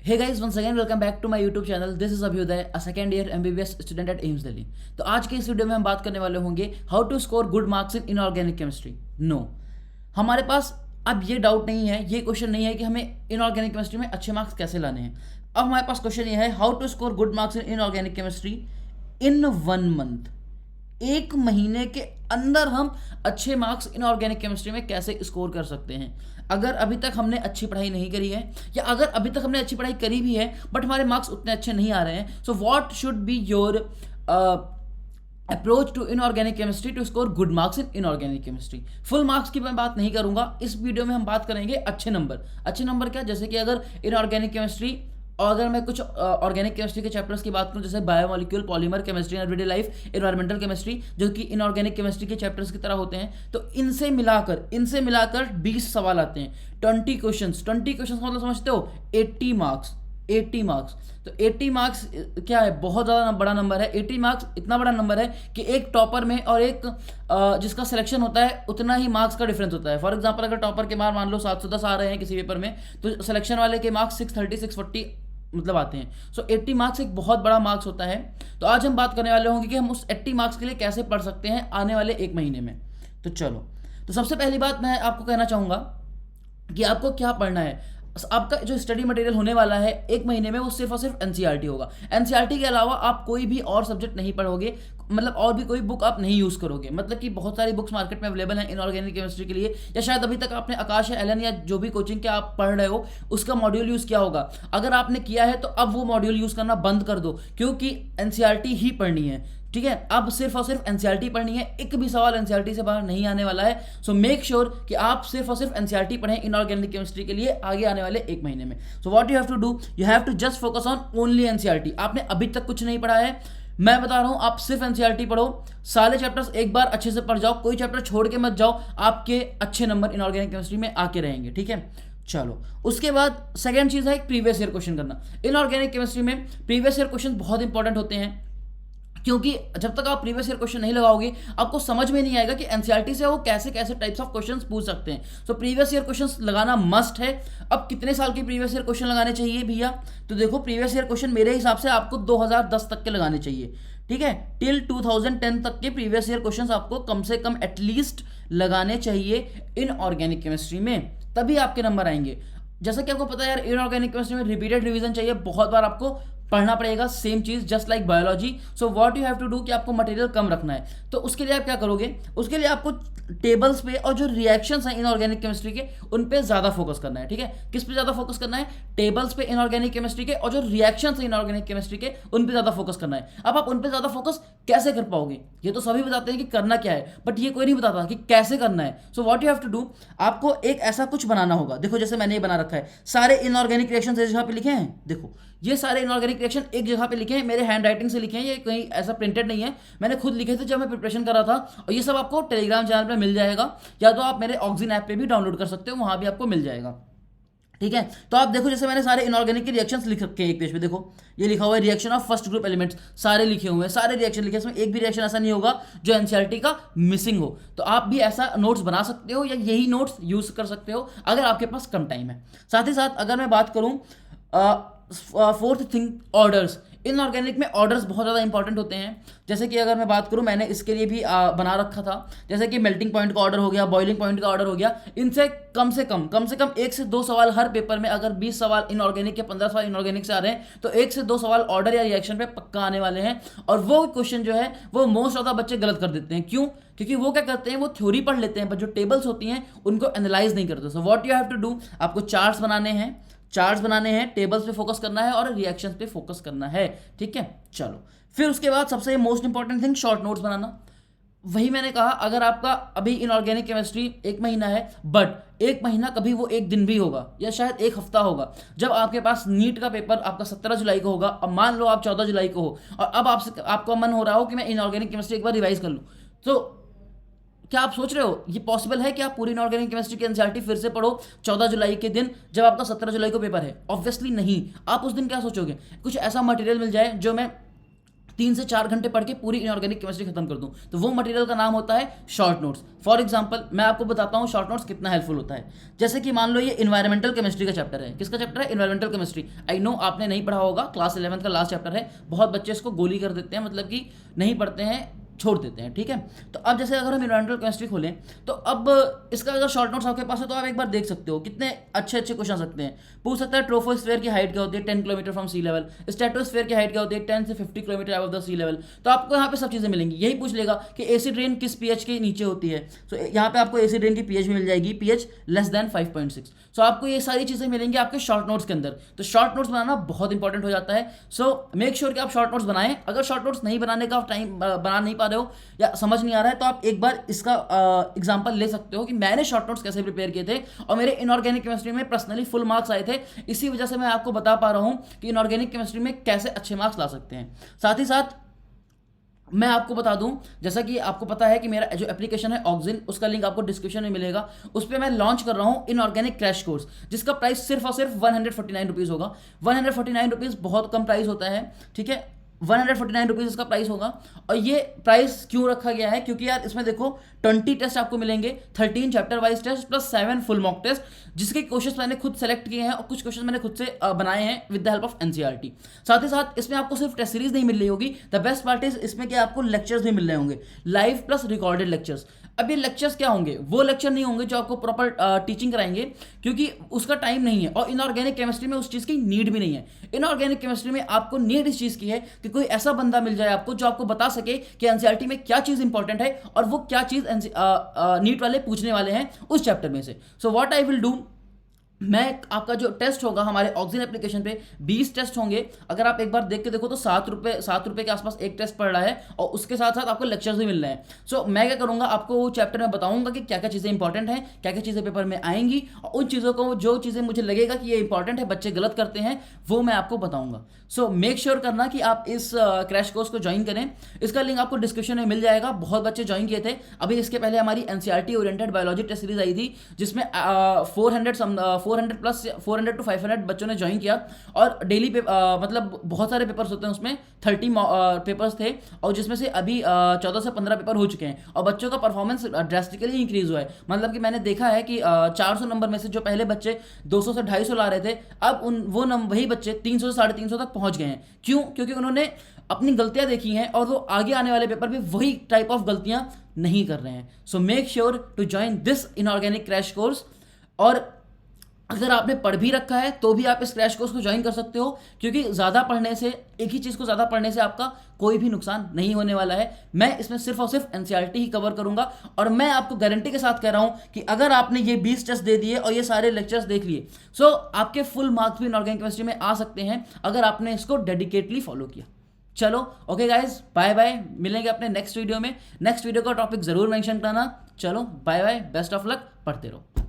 Hey guys, once again welcome back to my YouTube channel. This is Abhyuday, a second year MBBS student at AIIMS Delhi. तो आज के इस video में हम बात करने वाले होंगे how to score good marks in inorganic chemistry. No, हमारे पास अब ये डाउट नहीं है, ये क्वेश्चन नहीं है कि हमें इनऑर्गेनिक केमिस्ट्री में अच्छे मार्क्स कैसे लाने हैं. अब हमारे पास क्वेश्चन ये है how to score good marks in inorganic chemistry in 1 month. एक महीने के अंदर हम अच्छे मार्क्स इनऑर्गेनिक केमिस्ट्री में कैसे स्कोर कर सकते हैं. अगर अभी तक हमने अच्छी पढ़ाई नहीं करी है या अगर अभी तक हमने अच्छी पढ़ाई करी भी है बट हमारे मार्क्स उतने अच्छे नहीं आ रहे हैं, so what should be your approach to inorganic chemistry to score good marks in inorganic chemistry. Full marks की मैं बात नहीं करूंगा इस वीडियो में. हम बात करेंगे अच्छे नंबर. अच्छे नंबर क्या, जैसे कि अगर इनऑर्गेनिक केमिस्ट्री और अगर मैं कुछ ऑर्गेनिक केमिस्ट्री के चैप्टर्स की बात करूं जैसे biomolecule, polymer chemistry, everyday life, environmental chemistry, जो कि इनऑर्गेनिक केमिस्ट्री के चैप्टर्स की तरह होते हैं, तो इनसे मिलाकर 20 सवाल आते हैं. 20 क्वेश्चंस मतलब समझते हो 80 मार्क्स. 80 मार्क्स, तो 80 मार्क्स क्या है, बहुत ज़्यादा बड़ा नंबर है. 80 मार्क्स इतना बड़ा नंबर है कि एक टॉपर में और एक जिसका सिलेक्शन होता है उतना ही मार्क्स का डिफरेंस होता है. फॉर एग्जांपल अगर टॉपर के मार्क्स मान लो 710 आ रहे हैं किसी पेपर में, तो सिलेक्शन वाले के मार्क्स 630 640 मतलब आते हैं. सो 80 मार्क्स एक बहुत बड़ा मार्क्स होता है. तो आज हम बात करने वाले होंगे कि हम उस 80 मार्क्स के लिए कैसे पढ़ सकते हैं आने वाले एक महीने में. तो चलो, तो सबसे पहली बात मैं आपको कहना चाहूँगा कि आपको क्या पढ़ना है. आपका जो स्टडी मटेरियल होने वाला है एक महीने में वो सिर्फ और सिर्फ एनसीईआरटी होगा. एनसीईआरटी के अलावा आप कोई भी और सब्जेक्ट नहीं पढ़ोगे, मतलब और भी कोई बुक आप नहीं यूज़ करोगे. मतलब कि बहुत सारी बुक्स मार्केट में अवेलेबल हैं इनऑर्गेनिक केमिस्ट्री के लिए, या शायद अभी तक आपने आकाश या एलन या जो भी कोचिंग के आप पढ़ रहे हो उसका मॉड्यूल यूज़ किया होगा. अगर आपने किया है तो अब वो मॉड्यूल यूज़ करना बंद कर दो, क्योंकि एनसीईआरटी ही पढ़नी है. ठीक है, अब सिर्फ और सिर्फ एनसीईआरटी पढ़नी है. एक भी सवाल एनसीईआरटी से बाहर नहीं आने वाला है. सो मेक श्योर कि आप सिर्फ और सिर्फ एनसीईआरटी पढ़ें इनऑर्गेनिक केमिस्ट्री के लिए आगे आने वाले एक महीने में. So what you have to do, you have to just focus on only NCERT. आपने अभी तक कुछ नहीं पढ़ा है, मैं बता रहा हूं, आप सिर्फ एनसीईआरटी पढ़ो. सारे चैप्टर्स एक बार अच्छे से पढ़ जाओ, कोई चैप्टर छोड़ के मत जाओ. आपके अच्छे नंबर इनऑर्गेनिक केमिस्ट्री में आके रहेंगे. ठीक है, चलो. उसके बाद सेकेंड चीज है प्रीवियस ईयर क्वेश्चन करना. इनऑर्गेनिक केमिस्ट्री में प्रीवियस ईयर क्वेश्चन बहुत इंपॉर्टेंट होते हैं, क्योंकि जब तक आप प्रीवियस ईयर क्वेश्चन नहीं लगाओगे आपको समझ में नहीं आएगा कि एनसीईआरटी से वो कैसे कैसे टाइप्स ऑफ क्वेश्चंस पूछ सकते हैं. सो प्रीवियस ईयर क्वेश्चंस लगाना मस्ट है. अब कितने साल के प्रीवियस ईयर क्वेश्चन लगाने चाहिए भैया, तो देखो प्रीवियस ईयर क्वेश्चन मेरे हिसाब से आपको 2010 तक के लगाने चाहिए. ठीक है, टिल 2010 तक के प्रीवियस ईयर क्वेश्चंस आपको कम से कम एटलीस्ट लगाने चाहिए इन ऑर्गेनिक केमिस्ट्री में, तभी आपके नंबर आएंगे. जैसा कि आपको पता है यार, इनऑर्गेनिक केमिस्ट्री में रिपीटेड रिवीजन चाहिए, बहुत बार आपको पढ़ना पड़ेगा सेम चीज just like biology. So what you have to do कि आपको मटेरियल कम रखना है. तो उसके लिए आप क्या करोगे, उसके लिए आपको टेबल्स पे और जो रिएक्शंस हैं इनऑर्गेनिक केमिस्ट्री के उन पे ज्यादा फोकस करना है. ठीक है, किस पे ज्यादा फोकस करना है, टेबल्स पे इनऑर्गेनिक केमिस्ट्री के, और जो रिएक्शंस हैं इनऑर्गेनिक केमिस्ट्री के उन पे ज्यादा फोकस करना है. अब आप उन पे ज्यादा फोकस कैसे कर पाओगे, ये तो सभी बताते हैं कि करना क्या है, बट ये कोई नहीं बताता कि कैसे करना है. So what you have to do, आपको एक ऐसा कुछ बनाना होगा. देखो जैसे मैंने ये बना रखा है, सारे इनऑर्गेनिक रिएक्शंस एक जगह पे लिखे हैं. देखो ये सारे इनऑर्गेनिक रिएक्शन एक जगह पे लिखे हैं, मेरे हैंड राइटिंग से लिखे हैं, ये कहीं ऐसा प्रिंटेड नहीं है, मैंने खुद लिखे थे जब मैं प्रिपरेशन कर रहा था. और ये सब आपको टेलीग्राम चैनल पे मिल जाएगा, या तो आप मेरे ऑक्सीजन ऐप पे भी डाउनलोड कर सकते हो, वहां भी आपको मिल जाएगा. ठीक है, तो आप देखो जैसे मैंने सारे इनऑर्गेनिक के रिएक्शंस लिख रखे हैं एक पेज पे. देखो ये लिखा हुआ है reaction of first group elements, सारे लिखे हुए हैं, सारे रिएक्शन लिखे हैं, इसमें एक भी रिएक्शन ऐसा नहीं होगा जो एनसीईआरटी का मिसिंग हो. तो आप भी ऐसा नोट्स बना सकते हो या यही नोट्स यूज कर सकते हो अगर आपके पास कम टाइम है. साथ ही साथ अगर मैं बात करूं फोर्थ थिंग, ऑर्डर्स. इनऑर्गेनिक में ऑर्डर्स बहुत ज़्यादा इंपॉर्टेंट होते हैं. जैसे कि अगर मैं बात करूं, मैंने इसके लिए भी बना रखा था, जैसे कि मेल्टिंग पॉइंट का ऑर्डर हो गया, बॉइलिंग पॉइंट का ऑर्डर हो गया. इनसे कम से कम 1 से 2 सवाल हर पेपर में, अगर 20 सवाल इनऑर्गेनिक के 15 सवाल इनऑर्गेनिक से आ रहे हैं तो 1 से 2 सवाल ऑर्डर या रिएक्शन पे पक्का आने वाले हैं. और वो क्वेश्चन जो है वो मोस्ट ऑफ द बच्चे गलत कर देते हैं. क्यों, क्योंकि वो क्या करते हैं, वो थ्योरी पढ़ लेते हैं बट जो टेबल्स होती हैं उनको एनालाइज नहीं करते. So what you have to do, आपको चार्ट्स बनाने हैं, टेबल्स पे फोकस करना है और रिएक्शंस पे फोकस करना है. ठीक है, चलो. फिर उसके बाद सबसे most important thing, short notes बनाना. वही मैंने कहा, अगर आपका अभी इनऑर्गेनिक केमिस्ट्री एक महीना है, बट एक महीना कभी वो एक दिन भी होगा या शायद एक हफ्ता होगा, जब आपके पास नीट का पेपर आपका 17 जुलाई को होगा. अब मान लो आप 14 जुलाई को हो और अब आपका मन हो रहा हो कि मैं इनऑर्गेनिक केमिस्ट्री एक बार रिवाइज कर लूँ, तो क्या आप सोच रहे हो ये पॉसिबल है कि आप पूरी इनऑर्गेनिक केमिस्ट्री की एनसीईआरटी फिर से पढ़ो 14 जुलाई के दिन जब आपका 17 जुलाई को पेपर है? ऑब्वियसली नहीं. आप उस दिन क्या सोचोगे, कुछ ऐसा मटेरियल मिल जाए जो मैं 3 से 4 घंटे पढ़ के पूरी इनऑर्गेनिक केमिस्ट्री खत्म कर दूं, तो वो मटेरियल का नाम होता है शॉर्ट नोट्स। फॉर एग्जांपल मैं आपको बताता हूँ शॉर्ट नोट्स कितना हेल्पफुल होता है। जैसे कि मान लो ये इन्वायरमेंटल केमिस्ट्री का चैप्टर है। किसका चैप्टर है? Environmental chemistry. आई नो आपने नहीं पढ़ा होगा, क्लास 11th का लास्ट चैप्टर है। बहुत बच्चे इसको गोली कर देते हैं, मतलब कि नहीं पढ़ते हैं, छोड़ देते हैं, ठीक है। तो अब जैसे अगर हम इन्वायरमेंटल केमिस्ट्री खोलें, तो अब इसका अगर शॉर्ट नोट्स आपके पास है तो आप एक बार देख सकते हो कितने अच्छे अच्छे क्वेश्चन आ सकते हैं। पूछ सकता है ट्रोपोस्फेयर की हाइट क्या होती है, 10 kilometre from sea level. Stratosphere की हाइट क्या होती है, 10 से 50 kilometre above the sea level. तो आपको यहाँ पे सब चीज़ें मिलेंगी। यही पूछ लेगा कि एसिड रेन किस पीएच के नीचे होती है। तो यहाँ पे आपको एसिड रेन की पीएच भी मिल जाएगी, पीएच लेस देन 5.6। सो आपको ये सारी चीज़ें मिलेंगी आपके शॉर्ट नोट्स के अंदर। तो शॉर्ट नोट्स बनाना बहुत इंपॉर्टेंट हो जाता है। सो मेक श्योर कि आप शॉर्ट नोट्स बनाएं। अगर शॉर्ट नोट्स नहीं बनाने का टाइम बना नहीं पा रहे हो या समझ नहीं आ रहा है, तो आप एक बार इसका एग्जांपल ले सकते हो कि मैंने शॉर्ट नोट्स कैसे प्रिपेयर किए थे और मेरे इनऑर्गेनिक केमिस्ट्री में पर्सनली फुल मार्क्स आए थे। इसी वजह से मैं आपको बता पा रहा हूं कि इनऑर्गेनिक केमिस्ट्री में कैसे अच्छे मार्क्स ला सकते हैं। साथ ही साथ मैं आपको बता दूं, जैसा कि आपको पता है कि मेरा जो एप्लीकेशन है ऑक्सिन, उसका लिंक आपको डिस्क्रिप्शन में मिलेगा। उस पर मैं लॉन्च कर रहा हूं इनऑर्गेनिक क्रैश कोर्स, जिसका प्राइस सिर्फ और सिर्फ 149 रुपीज़ होगा। 149 रुपीज़ बहुत कम प्राइस होता है, ठीक है। 149 रुपीज़ इसका प्राइस होगा। और ये प्राइस क्यों रखा गया है? क्योंकि यार इसमें देखो 20 टेस्ट आपको मिलेंगे, 13 chapter wise test plus 7 full mock test, जिसके क्वेश्चंस मैंने खुद सेलेक्ट किए हैं और कुछ क्वेश्चन मैंने खुद से बनाए हैं with the help of NCERT. साथ ही साथ इसमें आपको सिर्फ टेस्ट सीरीज नहीं मिल रही होगी, द बेस्ट पार्ट इज इसमें क्या आपको लेक्चर्स भी मिल रहे होंगे, लाइव प्लस रिकॉर्डेड लेक्चर्स। अब ये लेक्चर्स क्या होंगे? वो लेक्चर नहीं होंगे जो आपको प्रॉपर टीचिंग कराएंगे, क्योंकि उसका टाइम नहीं है और इनऑर्गेनिक केमिस्ट्री में उस चीज़ की नीड भी नहीं है। इनऑर्गेनिक केमिस्ट्री में आपको नीड इस चीज़ की है कि कोई ऐसा बंदा मिल जाए आपको जो आपको बता सके कि एनसीईआरटी में क्या चीज़ इंपॉर्टेंट है और वो क्या चीज़ नीट वाले पूछने वाले हैं उस चैप्टर में से। So what I will do, मैं आपका जो टेस्ट होगा हमारे ऑक्सिन एप्लीकेशन पे 20 टेस्ट होंगे। अगर आप एक बार देख के देखो तो 7 रुपये के आसपास एक टेस्ट पड़ रहा है और उसके साथ साथ आपको लेक्चर्स भी मिल रहे हैं। सो मैं क्या करूंगा, आपको वो चैप्टर में बताऊंगा कि क्या क्या चीज़ें इंपॉर्टेंट हैं, क्या क्या चीज़ें पेपर में आएंगी, और उन चीज़ों को जो चीज़ें मुझे लगेगा कि ये इंपॉर्टेंट है, बच्चे गलत करते हैं, वो मैं आपको बताऊंगा। सो मेक श्योर करना कि आप इस क्रैश कोर्स को ज्वाइन करें। इसका लिंक आपको डिस्क्रिप्शन में मिल जाएगा। बहुत बच्चे ज्वाइन किए थे। अभी इसके पहले हमारी NCERT oriented biology test series आई थी, जिसमें 400 प्लस 400 to 500 बच्चों ने ज्वाइन किया। और डेली मतलब बहुत सारे पेपर्स होते हैं उसमें, 30 पेपर्स थे, और जिसमें से अभी 14 से 15 पेपर हो चुके हैं और बच्चों का परफॉर्मेंस ड्रास्टिकली इंक्रीज हुआ है। मतलब कि मैंने देखा है कि 400 नंबर में से जो पहले बच्चे 200 से 250 ला रहे थे, अब वही बच्चे 300 से 350 तक पहुंच गए हैं। क्यों? क्योंकि उन्होंने अपनी गलतियां देखी हैं और वो आगे आने वाले पेपर में वही टाइप ऑफ गलतियां नहीं कर रहे हैं। So make sure to join this inorganic crash course. और अगर आपने पढ़ भी रखा है तो भी आप इस क्रैश कोर्स को ज्वाइन कर सकते हो, क्योंकि ज़्यादा पढ़ने से, एक ही चीज़ को ज़्यादा पढ़ने से आपका कोई भी नुकसान नहीं होने वाला है। मैं इसमें सिर्फ और सिर्फ एनसीईआरटी ही कवर करूंगा और मैं आपको गारंटी के साथ कह रहा हूं कि अगर आपने ये 20 टेस्ट दे दिए और ये सारे लेक्चर्स देख लिए, सो आपके फुल मार्क्स भी इनऑर्गेनिक केमिस्ट्री में आ सकते हैं अगर आपने इसको डेडिकेटली फॉलो किया। चलो ओके गाइज, बाय बाय, मिलेंगे अपने नेक्स्ट वीडियो में। नेक्स्ट वीडियो का टॉपिक जरूर मेंशन करना। चलो bye bye, best of luck, पढ़ते रहो।